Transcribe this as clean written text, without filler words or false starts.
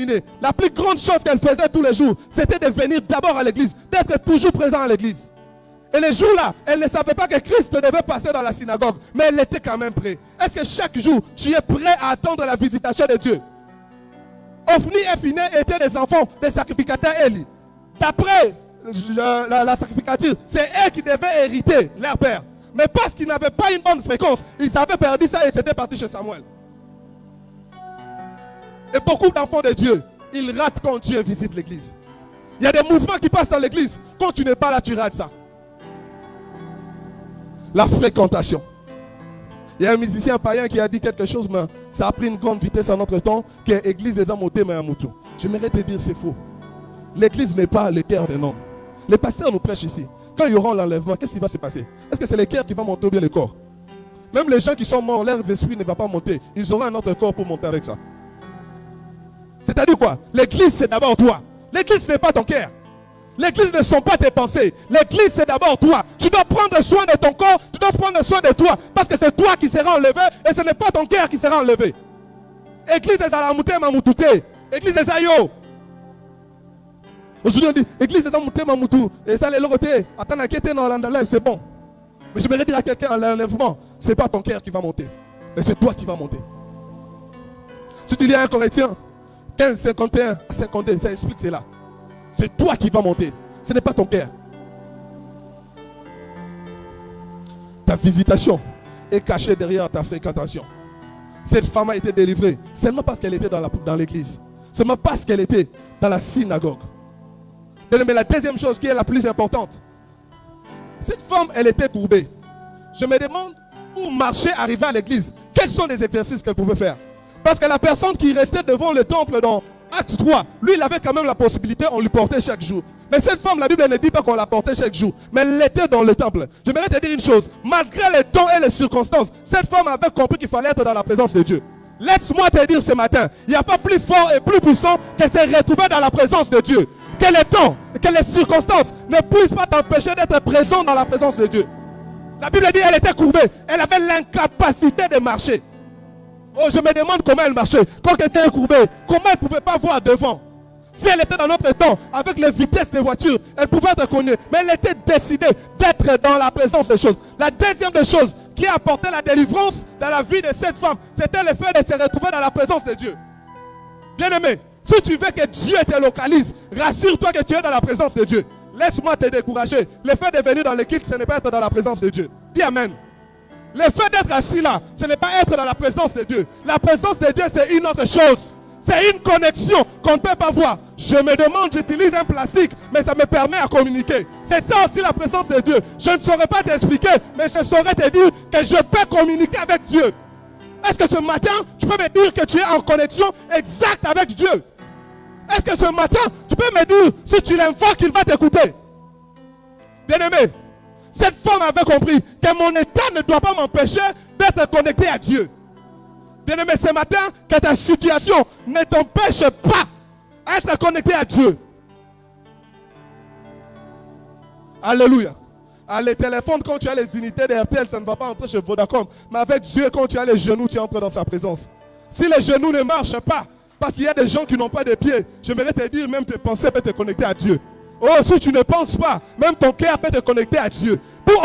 terminé, la plus grande chose qu'elle faisait tous les jours, c'était de venir d'abord à l'église, d'être toujours présent à l'église. Et les jours-là, elle ne savait pas que Christ devait passer dans la synagogue, mais elle était quand même prête. Est-ce que chaque jour, tu es prêt à attendre la visitation de Dieu? Ophni et Phinéas étaient des enfants des sacrificateurs Élie. D'après la sacrificature, c'est eux qui devaient hériter leur père. Mais parce qu'ils n'avaient pas une bonne fréquence, ils avaient perdu ça et c'était parti chez Samuel. Et beaucoup d'enfants de Dieu, ils ratent quand Dieu visite l'église. Il y a des mouvements qui passent dans l'église. Quand tu n'es pas là, tu rates ça. La fréquentation. Il y a un musicien païen qui a dit quelque chose, mais ça a pris une grande vitesse en notre temps, que l'église des amotés, mais à Moutou. J'aimerais te dire, c'est faux. L'église n'est pas le cœur d'un homme. Les pasteurs nous prêchent ici. Quand il y aura l'enlèvement, qu'est-ce qui va se passer? Est-ce que c'est le cœur qui va monter ou bien le corps? Même les gens qui sont morts, leurs esprits ne vont pas monter. Ils auront un autre corps pour monter avec ça. C'est-à-dire quoi? L'église, c'est d'abord toi. L'église n'est pas ton cœur. L'église ne sont pas tes pensées. L'église, c'est d'abord toi. Tu dois prendre soin de ton corps. Tu dois prendre soin de toi. Parce que c'est toi qui seras enlevé et ce n'est pas ton cœur qui sera enlevé. Église des alamoutés, mamoutouté. Église des aïeux. Aujourd'hui, on dit église des alamoutés, mamoutou. Et ça, les lorotés. Attends, inquiétez dans l'enlève, c'est bon. Mais je me dire à quelqu'un à l'enlèvement, ce n'est pas ton cœur qui va monter. Mais c'est toi qui vas monter. Si tu lis à un Corinthiens 15, 51 à 52, ça explique cela. C'est toi qui vas monter. Ce n'est pas ton cœur. Ta visitation est cachée derrière ta fréquentation. Cette femme a été délivrée seulement parce qu'elle était dans l'église. Seulement parce qu'elle était dans la synagogue. Mais la deuxième chose qui est la plus importante. Cette femme, elle était courbée. Je me demande où marcher, arriver à l'église. Quels sont les exercices qu'elle pouvait faire? Parce que la personne qui restait devant le temple dans Acte 3, lui, il avait quand même la possibilité, on lui portait chaque jour. Mais cette femme, la Bible ne dit pas qu'on la portait chaque jour. Mais elle était dans le temple. J'aimerais te dire une chose. Malgré les temps et les circonstances, cette femme avait compris qu'il fallait être dans la présence de Dieu. Laisse-moi te dire ce matin, il n'y a pas plus fort et plus puissant que se retrouver dans la présence de Dieu. Que les temps, que les circonstances ne puissent pas t'empêcher d'être présent dans la présence de Dieu. La Bible dit qu'elle était courbée. Elle avait l'incapacité de marcher. Oh, je me demande comment elle marchait. Quand quelqu'un est courbé, comment elle ne pouvait pas voir devant? Si elle était dans notre temps, avec les vitesses des voitures, elle pouvait être connue. Mais elle était décidée d'être dans la présence des choses. La deuxième des choses qui a apporté la délivrance dans la vie de cette femme, c'était le fait de se retrouver dans la présence de Dieu. Bien-aimé, si tu veux que Dieu te localise, rassure-toi que tu es dans la présence de Dieu. Laisse-moi te décourager. Le fait de venir dans l'équipe, ce n'est pas être dans la présence de Dieu. Dis Amen. Le fait d'être assis là, ce n'est pas être dans la présence de Dieu. La présence de Dieu, c'est une autre chose. C'est une connexion qu'on ne peut pas voir. Je me demande, j'utilise un plastique, mais ça me permet à communiquer. C'est ça aussi la présence de Dieu. Je ne saurais pas t'expliquer, mais je saurais te dire que je peux communiquer avec Dieu. Est-ce que ce matin, tu peux me dire que tu es en connexion exacte avec Dieu? Est-ce que ce matin, tu peux me dire, si tu l'invoques, il va t'écouter? Bien-aimé, cette femme avait compris que mon état ne doit pas m'empêcher d'être connecté à Dieu. Bien-aimé, ce matin, que ta situation ne t'empêche pas d'être connecté à Dieu. Alléluia. À les téléphones, quand tu as les unités d'RTL, ça ne va pas entrer chez Vodacom. Mais avec Dieu, quand tu as les genoux, tu entres dans sa présence. Si les genoux ne marchent pas, parce qu'il y a des gens qui n'ont pas de pieds, j'aimerais te dire, même tes pensées peuvent te connecter à Dieu. Oh, si tu ne penses pas, même ton cœur peut te connecter à Dieu. Pour